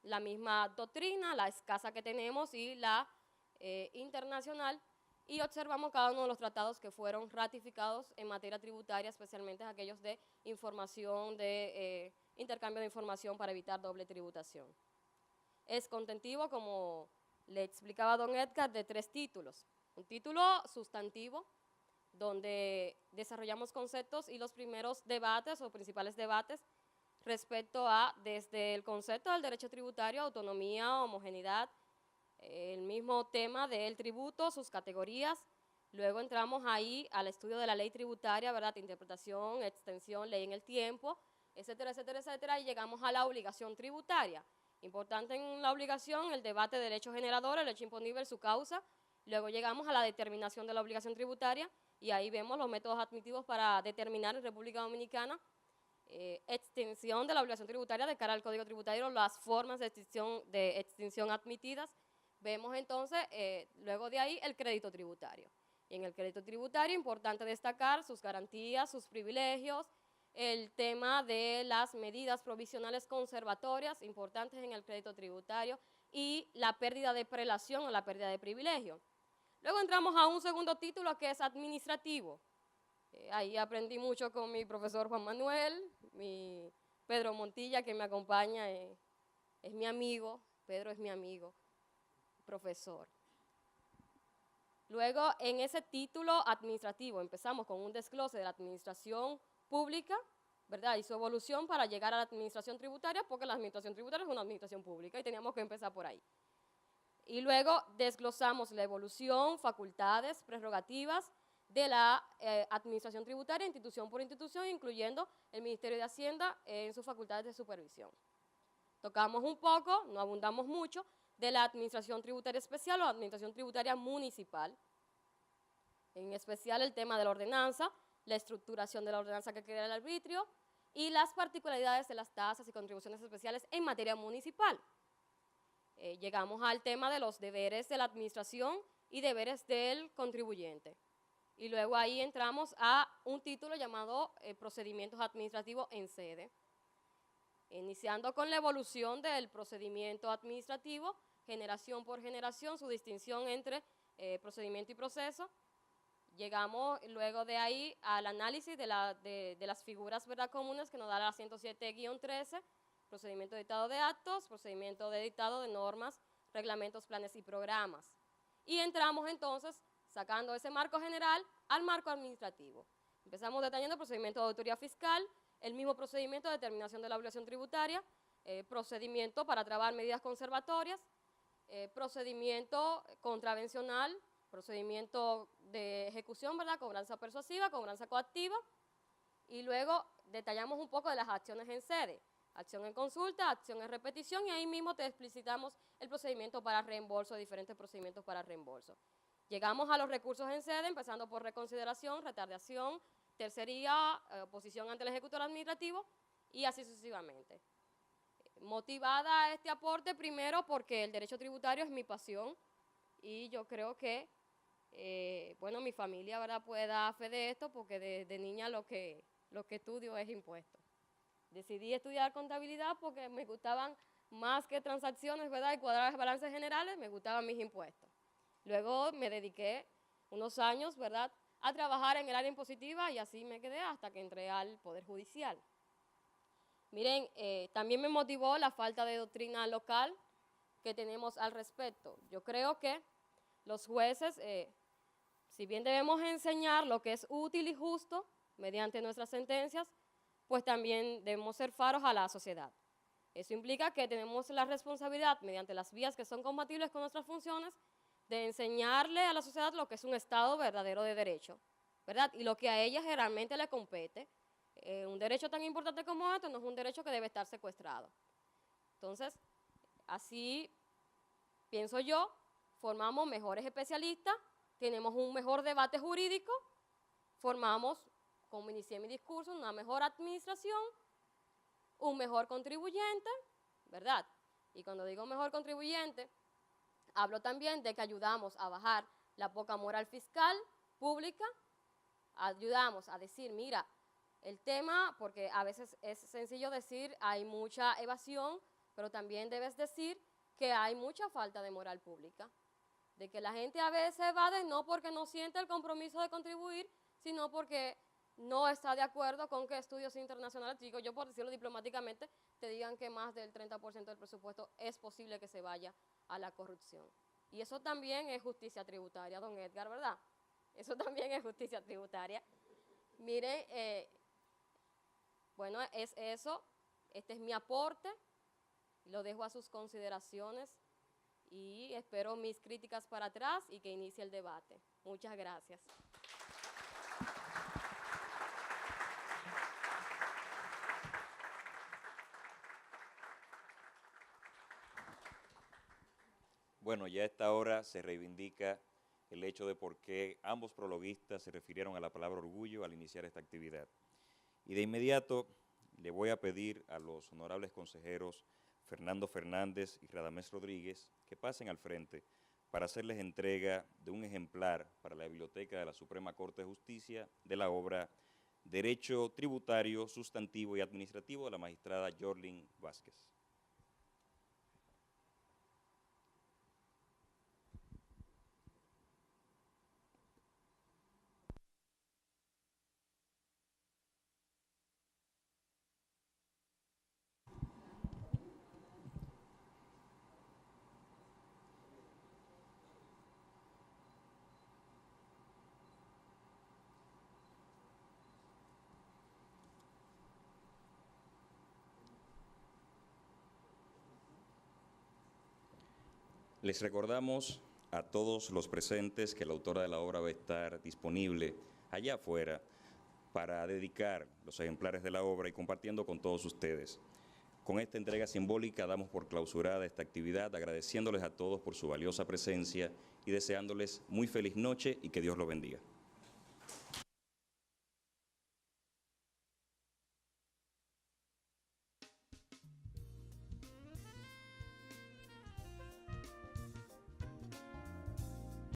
[SPEAKER 4] la misma doctrina, la escasa que tenemos y la internacional, y observamos cada uno de los tratados que fueron ratificados en materia tributaria, especialmente aquellos de información, de intercambio de información para evitar doble tributación. Es contentivo, como le explicaba don Edgar, de 3 títulos. Un título sustantivo, donde desarrollamos conceptos y los primeros debates o principales debates respecto a, desde el concepto del derecho tributario, autonomía, homogeneidad, el mismo tema del tributo, sus categorías. Luego entramos ahí al estudio de la ley tributaria, ¿verdad?, interpretación, extensión, ley en el tiempo, etcétera, etcétera, etcétera, y llegamos a la obligación tributaria. Importante en la obligación, el debate del hecho generador, el hecho imponible, su causa. Luego llegamos a la determinación de la obligación tributaria y ahí vemos los métodos admitidos para determinar en República Dominicana extinción de la obligación tributaria de cara al Código Tributario, las formas de extinción admitidas. Vemos entonces, luego de ahí, el crédito tributario. Y en el crédito tributario, importante destacar sus garantías, sus privilegios, el tema de las medidas provisionales conservatorias importantes en el crédito tributario y la pérdida de prelación o la pérdida de privilegio. Luego entramos a un segundo título que es administrativo. Ahí aprendí mucho con mi profesor Juan Manuel, mi Pedro Montilla, que me acompaña, es mi amigo, Pedro es mi amigo, profesor. Luego, en ese título administrativo, empezamos con un desglose de la administración pública, ¿verdad? Y su evolución para llegar a la administración tributaria, porque la administración tributaria es una administración pública y teníamos que empezar por ahí. Y luego desglosamos la evolución, facultades, prerrogativas de la administración tributaria, institución por institución, incluyendo el Ministerio de Hacienda en sus facultades de supervisión. Tocamos un poco, no abundamos mucho, de la administración tributaria especial o administración tributaria municipal. En especial el tema de la ordenanza, la estructuración de la ordenanza que crea el arbitrio y las particularidades de las tasas y contribuciones especiales en materia municipal. Llegamos al tema de los deberes de la administración y deberes del contribuyente. Y luego ahí entramos a un título llamado procedimientos administrativos en sede. Iniciando con la evolución del procedimiento administrativo, generación por generación, su distinción entre procedimiento y proceso. Llegamos luego de ahí al análisis de las figuras, ¿verdad?, comunes que nos da la 107-13, procedimiento de dictado de actos, procedimiento de dictado de normas, reglamentos, planes y programas. Y entramos entonces, sacando ese marco general, al marco administrativo. Empezamos detallando el procedimiento de auditoría fiscal, el mismo procedimiento de determinación de la obligación tributaria, procedimiento para trabar medidas conservatorias, procedimiento contravencional, procedimiento de ejecución, ¿verdad?, cobranza persuasiva, cobranza coactiva, y luego detallamos un poco de las acciones en sede, acción en consulta, acción en repetición, y ahí mismo te explicitamos el procedimiento para reembolso, diferentes procedimientos para reembolso. Llegamos a los recursos en sede, empezando por reconsideración, retardación, tercería, oposición ante el ejecutor administrativo y así sucesivamente. Motivada a este aporte primero porque el derecho tributario es mi pasión y yo creo que, bueno, mi familia, ¿verdad?, puede dar fe de esto porque de niña lo que estudio es impuestos. Decidí estudiar contabilidad porque me gustaban más que transacciones, ¿verdad?, y cuadrar los balances generales, me gustaban mis impuestos. Luego me dediqué unos años, ¿verdad?, a trabajar en el área impositiva y así me quedé hasta que entré al Poder Judicial. Miren, también me motivó la falta de doctrina local que tenemos al respecto. Yo creo que los jueces, si bien debemos enseñar lo que es útil y justo mediante nuestras sentencias, pues también debemos ser faros a la sociedad. Eso implica que tenemos la responsabilidad, mediante las vías que son compatibles con nuestras funciones, de enseñarle a la sociedad lo que es un Estado verdadero de derecho, ¿verdad? Y lo que a ella realmente le compete. Un derecho tan importante como este no es un derecho que debe estar secuestrado. Entonces, así pienso yo, formamos mejores especialistas, tenemos un mejor debate jurídico, formamos, como inicié mi discurso, una mejor administración, un mejor contribuyente, ¿verdad? Y cuando digo mejor contribuyente, hablo también de que ayudamos a bajar la poca moral fiscal pública, ayudamos a decir, mira, el tema, porque a veces es sencillo decir hay mucha evasión, pero también debes decir que hay mucha falta de moral pública, de que la gente a veces evade no porque no siente el compromiso de contribuir, sino porque no está de acuerdo con que estudios internacionales, digo yo por decirlo diplomáticamente, te digan que más del 30% del presupuesto es posible que se vaya a la corrupción. Y eso también es justicia tributaria, don Edgar, ¿verdad? Eso también es justicia tributaria. Mire, bueno, es eso, este es mi aporte, lo dejo a sus consideraciones y espero mis críticas para atrás y que inicie el debate. Muchas gracias.
[SPEAKER 1] Bueno, ya a esta hora se reivindica el hecho de por qué ambos prologuistas se refirieron a la palabra orgullo al iniciar esta actividad. Y de inmediato le voy a pedir a los honorables consejeros Fernando Fernández y Radamés Rodríguez que pasen al frente para hacerles entrega de un ejemplar para la Biblioteca de la Suprema Corte de Justicia de la obra Derecho Tributario, Sustantivo y Administrativo de la magistrada Yorlin Vázquez. Les recordamos a todos los presentes que la autora de la obra va a estar disponible allá afuera para dedicar los ejemplares de la obra y compartiendo con todos ustedes. Con esta entrega simbólica damos por clausurada esta actividad, agradeciéndoles a todos por su valiosa presencia y deseándoles muy feliz noche y que Dios los bendiga.